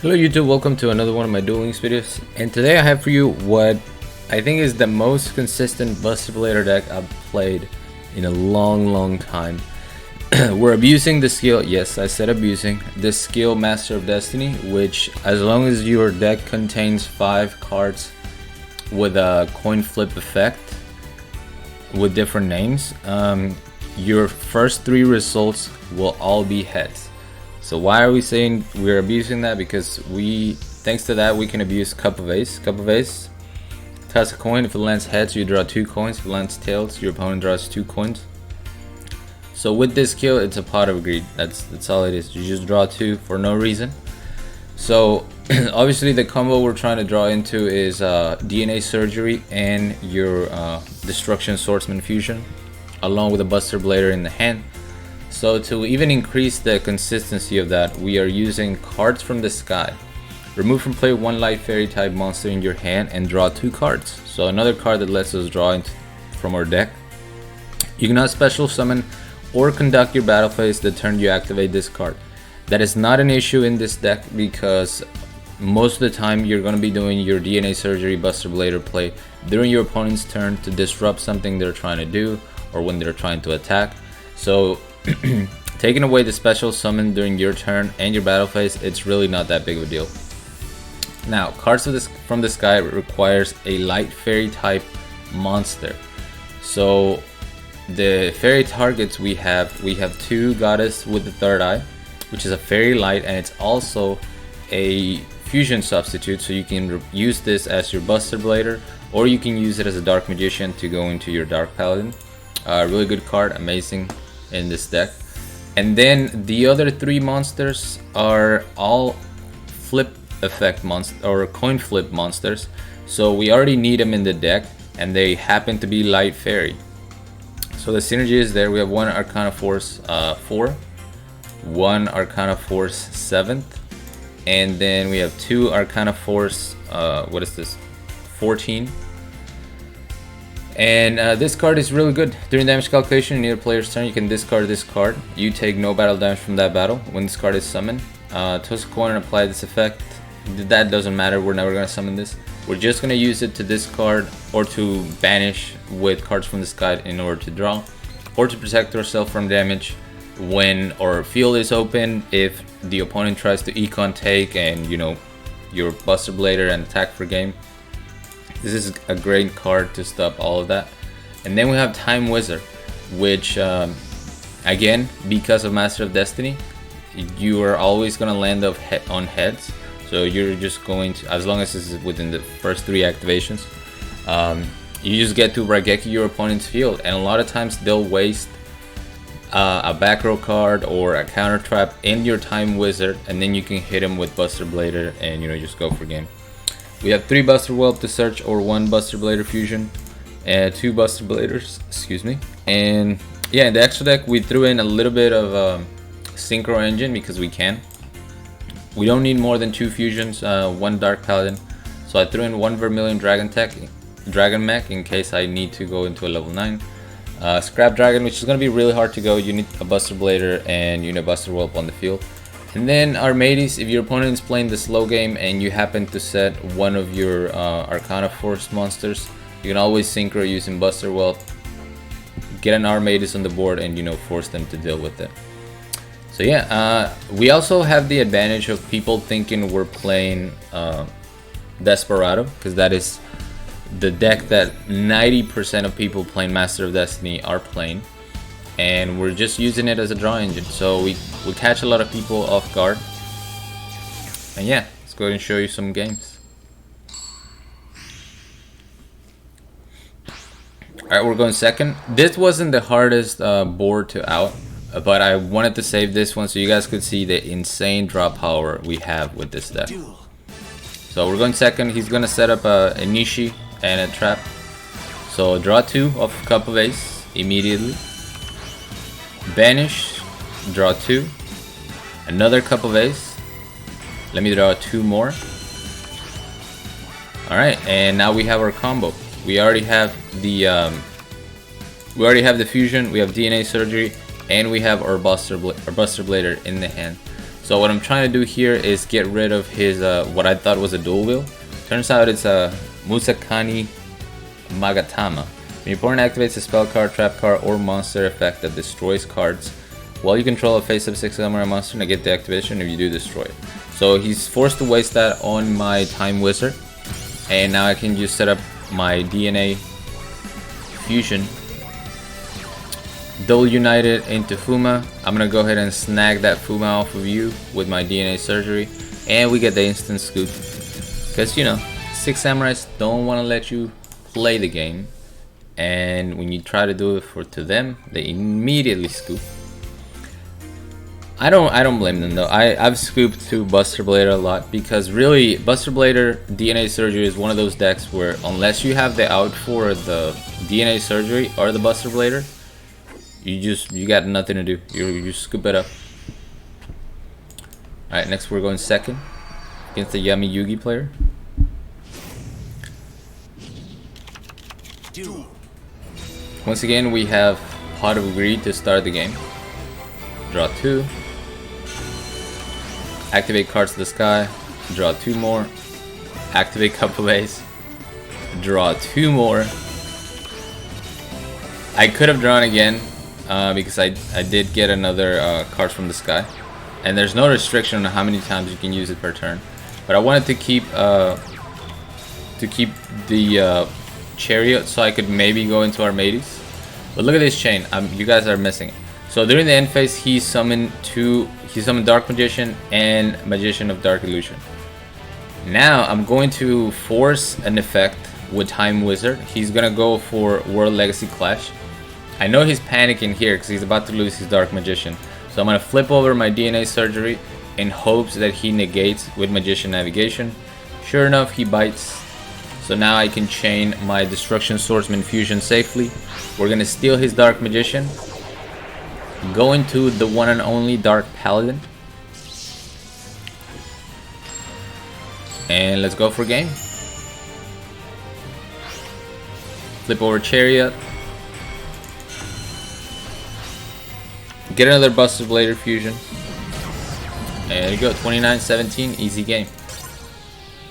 Hello YouTube, welcome to another one of my Duel Links videos, and today I have for you what I think is the most consistent Buster Blader deck I've played in a long time. We're abusing the skill, yes I said abusing, the skill Master of Destiny, which as long as your deck contains 5 cards with a coin flip effect with different names, your first 3 results will all be heads. So why are we saying we're abusing that? Because thanks to that, we can abuse Cup of Ace. Cup of Ace, toss a coin. If it lands heads, you draw 2 coins. If it lands tails, your opponent draws 2 coins. So with this skill, it's a pot of greed. That's all it is. You just draw 2 for no reason. So obviously the combo we're trying to draw into is DNA Surgery and your Destruction Swordsman Fusion, along with a Buster Blader in the hand. So to even increase the consistency of that, we are using cards from the sky. Remove from play 1 light fairy type monster in your hand and draw 2 cards. So another card that lets us draw from our deck. You cannot special summon or conduct your battle phase the turn you activate this card. That is not an issue in this deck because most of the time you're going to be doing your DNA Surgery Buster Blader play during your opponent's turn to disrupt something they're trying to do or when they're trying to attack. So taking away the special summon during your turn and your battle phase, it's really not that big of a deal. Now, cards from the sky requires a light fairy type monster. So the fairy targets we have 2 goddess with the third eye, which is a fairy light, and it's also a fusion substitute, so you can use this as your Buster Blader, or you can use it as a dark magician to go into your dark paladin. Really good card, amazing in this deck. And then the other 3 monsters are all flip effect monsters or coin flip monsters, so we already need them in the deck, and they happen to be light fairy. So the synergy is there. We have 1 Arcana Force 4, 1 Arcana Force 7th, and then we have 2 Arcana Force 14. And this card is really good. During damage calculation in either player's turn, you can discard this card. You take no battle damage from that battle. When this card is summoned, toss a coin and apply this effect. That doesn't matter, we're never going to summon this. We're just going to use it to discard or to banish with cards from the sky in order to draw, or to protect ourselves from damage when our field is open, if the opponent tries to econ take and your Buster Blader and attack for game. This is a great card to stop all of that. And then we have Time Wizard, which again, because of Master of Destiny, you are always going to land on heads. So you're just going to, as long as this is within the first 3 activations, you just get to Raigeki your opponent's field, and a lot of times they'll waste a back row card or a counter trap in your Time Wizard, and then you can hit him with Buster Blader and just go for game. We have 3 Buster Whelp to search or 1 Buster Blader Fusion and 2 Buster Bladers, excuse me. And yeah, in the extra deck we threw in a little bit of Synchro Engine because we can. We don't need more than 2 fusions, 1 Dark Paladin. So I threw in 1 Vermilion Dragon Mech in case I need to go into a level 9. Scrap Dragon, which is going to be really hard to go. You need a Buster Blader and you need a Buster Whelp on the field. And then Armades, if your opponent is playing the slow game and you happen to set one of your Arcana Force monsters, you can always synchro using Buster Whelp, get an Armades on the board, and force them to deal with it. So yeah, we also have the advantage of people thinking we're playing Desperado, because that is the deck that 90% of people playing Master of Destiny are playing. And we're just using it as a draw engine, so we catch a lot of people off guard. And yeah, let's go ahead and show you some games. Alright, we're going second. This wasn't the hardest board to out, but I wanted to save this one so you guys could see the insane draw power we have with this deck. So we're going second. He's going to set up a Nishi and a trap. So draw 2 off Cup of Ace immediately. Banish, draw 2, another Cup of Ace. Let me draw 2 more. Alright, and now we have our combo. We already have the fusion, we have DNA Surgery, and we have our Buster Blader in the hand. So what I'm trying to do here is get rid of his what I thought was a dual wheel. Turns out it's a Musakani Magatama. When your opponent activates a spell card, trap card, or monster effect that destroys cards while you control a face-up 6 samurai monster, negate the activation if you do destroy it. So he's forced to waste that on my Time Wizard, and now I can just set up my DNA Fusion, double unite it into Fuma. I'm gonna go ahead and snag that Fuma off of you with my DNA Surgery, and we get the instant scoop. Because, you know, 6 samurais don't want to let you play the game, and when you try to do it to them, they immediately scoop. I don't blame them though. I've scooped to Buster Blader a lot, because really Buster Blader DNA Surgery is one of those decks where unless you have the out for the DNA Surgery or the Buster Blader, you got nothing to do. You scoop it up. Alright, next we're going second against the Yami Yugi player. Once again, we have Pot of Greed to start the game. Draw 2. Activate cards to the sky. Draw 2 more. Activate Cup of Ace. Draw 2 more. I could have drawn again because I did get another card from the sky. And there's no restriction on how many times you can use it per turn. But I wanted to keep the Chariot so I could maybe go into Armades. But look at this chain. You guys are missing it. So during the end phase, he summoned Dark Magician and Magician of Dark Illusion. Now I'm going to force an effect with Time Wizard. He's gonna go for World Legacy Clash. I know he's panicking here because he's about to lose his Dark Magician. So I'm gonna flip over my DNA Surgery in hopes that he negates with Magician Navigation. Sure enough, he bites. So now I can chain my Destruction Swordsman Fusion safely. We're gonna steal his Dark Magician. Go into the one and only Dark Paladin. And let's go for game. Flip over Chariot. Get another Buster Blader Fusion. And there you go, 29-17, easy game.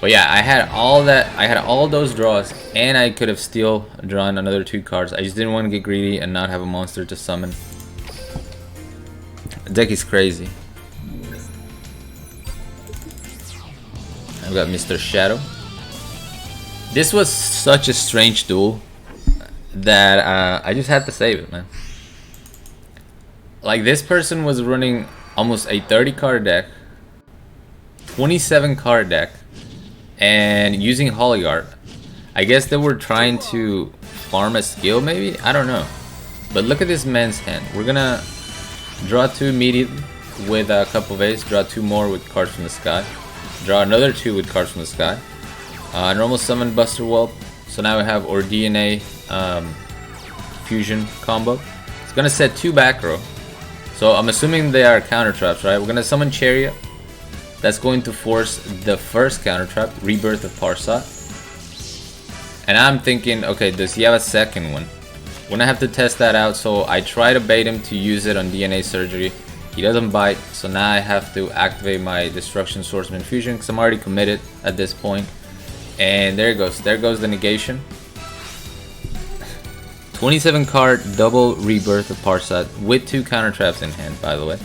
But yeah, I had all those draws, and I could have still drawn another 2 cards. I just didn't want to get greedy and not have a monster to summon. The deck is crazy. I've got Mr. Shadow. This was such a strange duel that I just had to save it, man. Like, this person was running almost a 30 card deck, 27 card deck, and using Holy Guard. I guess they were trying to farm a skill, maybe? I don't know. But look at this man's hand. We're gonna draw 2 immediately with a Cup of Ace, draw 2 more with cards from the sky, draw another 2 with cards from the sky, normal summon Buster Whelp. So now we have our DNA Fusion combo. It's gonna set 2 back row. So I'm assuming they are counter traps, right? We're gonna summon Chariot. That's going to force the first counter trap, Rebirth of Parsat. And I'm thinking, okay, does he have a second one? We're gonna have to test that out. So I try to bait him to use it on DNA Surgery. He doesn't bite, so now I have to activate my Destruction Swordsman Fusion because I'm already committed at this point. And there it goes. There goes the negation. 27 card double Rebirth of Parsat with 2 counter traps in hand, by the way.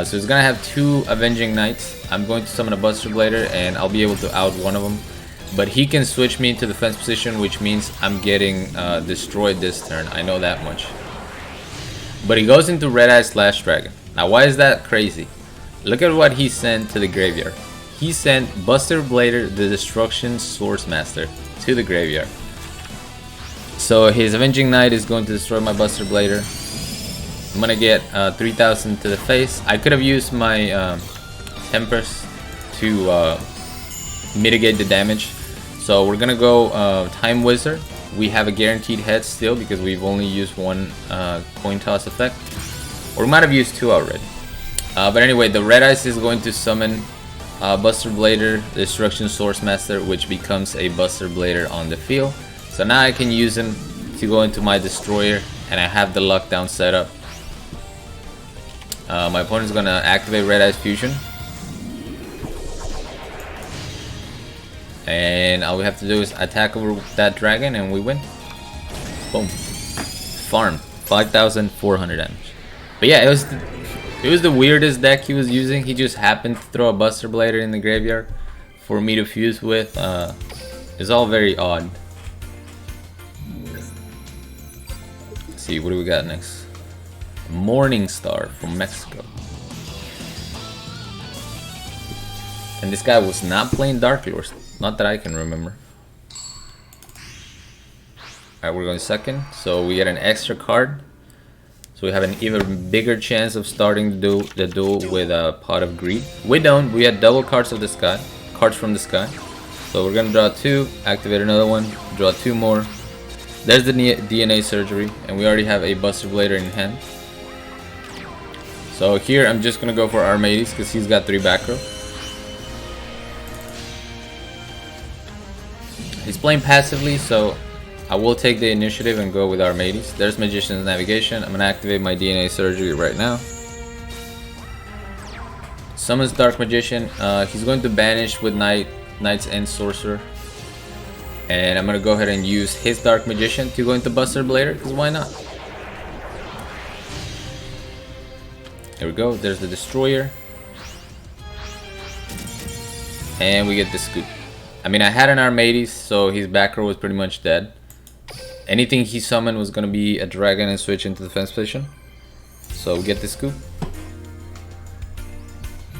So it's gonna have 2 Avenging Knights. I'm going to summon a Buster Blader and I'll be able to out one of them. But he can switch me into the defense position, which means I'm getting destroyed this turn. I know that much. But he goes into Red Eye Slash Dragon. Now, why is that crazy? Look at what he sent to the graveyard. He sent Buster Blader, the Destruction Swordsmaster, to the graveyard. So his Avenging Knight is going to destroy my Buster Blader. I'm gonna get 3,000 to the face. I could have used my Tempest to mitigate the damage. So we're gonna go Time Wizard. We have a guaranteed head still because we've only used 1 coin toss effect. Or we might have used 2 already. But anyway, the Red Eyes is going to summon Buster Blader, the Destruction Swordsmaster, which becomes a Buster Blader on the field. So now I can use him to go into my Destroyer, and I have the Lockdown set up. My opponent's gonna activate Red Eyes Fusion. And all we have to do is attack over that dragon and we win. Boom. Farm. 5,400 damage. But yeah, it was the weirdest deck he was using. He just happened to throw a Buster Blader in the graveyard for me to fuse with. It's all very odd. Let's see, what do we got next? Morning Star from Mexico. And this guy was not playing Dark Lords. Not that I can remember. Alright, we're going second. So we get an extra card. So we have an even bigger chance of starting the duel with a Pot of Greed. We don't. We had double cards of the sky. Cards from the sky. So we're going to draw 2, activate another one, draw 2 more. There's the DNA Surgery. And we already have a Buster Blader in hand. So here I'm just going to go for Armades because he's got 3 back row. He's playing passively, so I will take the initiative and go with Armades. There's Magician's Navigation. I'm going to activate my DNA Surgery right now. Summons Dark Magician. He's going to banish with Knight's End Sorcerer. And I'm going to go ahead and use his Dark Magician to go into Buster Blader, because why not? There we go. There's the Destroyer. And we get the Scoop. I mean, I had an Armades, so his back row was pretty much dead. Anything he summoned was going to be a dragon and switch into defense position. So we get the Scoop.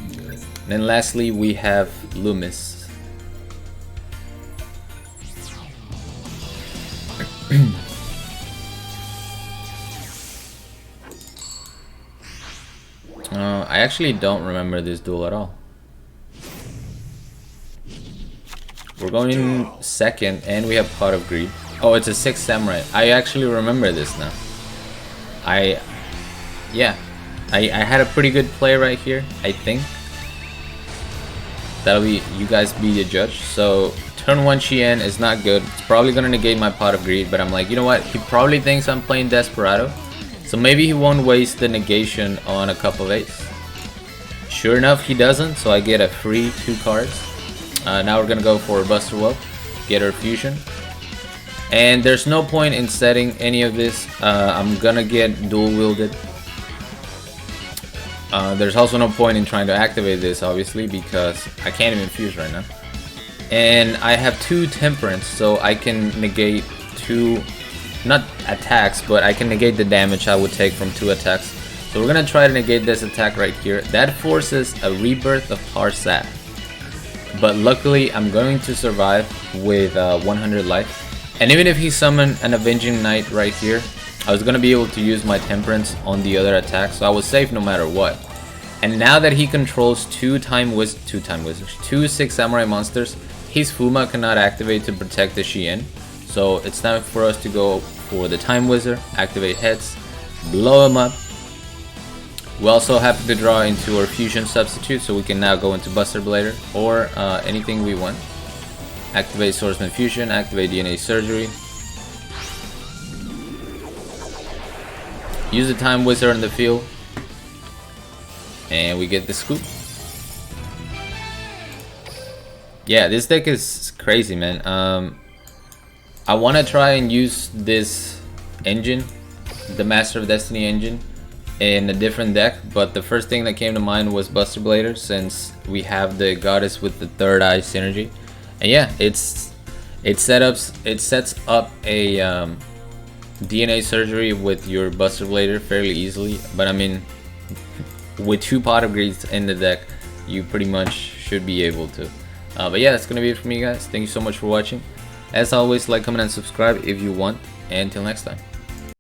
And then lastly, we have Loomis. I actually don't remember this duel at all. We're going second, and we have Pot of Greed. Oh, it's a 6 Samurai. I actually remember this now. I had a pretty good play right here, I think. That'll be, you guys be the judge. So, turn 1 Chien is not good. It's probably gonna negate my Pot of Greed, but I'm like, you know what? He probably thinks I'm playing Desperado. So maybe he won't waste the negation on a couple of 8s. Sure enough, he doesn't, so I get a free 2 cards. Now we're gonna go for Buster Whelp, get our fusion, and there's no point in setting any of this. I'm gonna get dual wielded. There's also no point in trying to activate this, obviously, because I can't even fuse right now. And I have 2 Temperance, so I can negate 2, not attacks, but I can negate the damage I would take from 2 attacks. So we're gonna try to negate this attack right here. That forces a Rebirth of Parsat. But luckily, I'm going to survive with 100 life. And even if he summoned an Avenging Knight right here, I was going to be able to use my Temperance on the other attack, so I was safe no matter what. And now that he controls 2 6 Samurai monsters, his Fuma cannot activate to protect the Chien. So it's time for us to go for the Time Wizard, activate Heads, blow him up. We also have to draw into our fusion substitute, so we can now go into Buster Blader or anything we want. Activate Swordsman Fusion, activate DNA Surgery. Use the Time Wizard in the field. And we get the Scoop. Yeah, this deck is crazy, man. I want to try and use this engine, the Master of Destiny engine, in a different deck, but the first thing that came to mind was Buster Blader, since we have the Goddess with the Third Eye synergy. And yeah, it sets up a DNA Surgery with your Buster Blader fairly easily. But I mean, with 2 Pot of Greeds in the deck, you pretty much should be able to. But yeah, that's gonna be it for me, guys. Thank you so much for watching. As always, like, comment, and subscribe if you want. And until next time.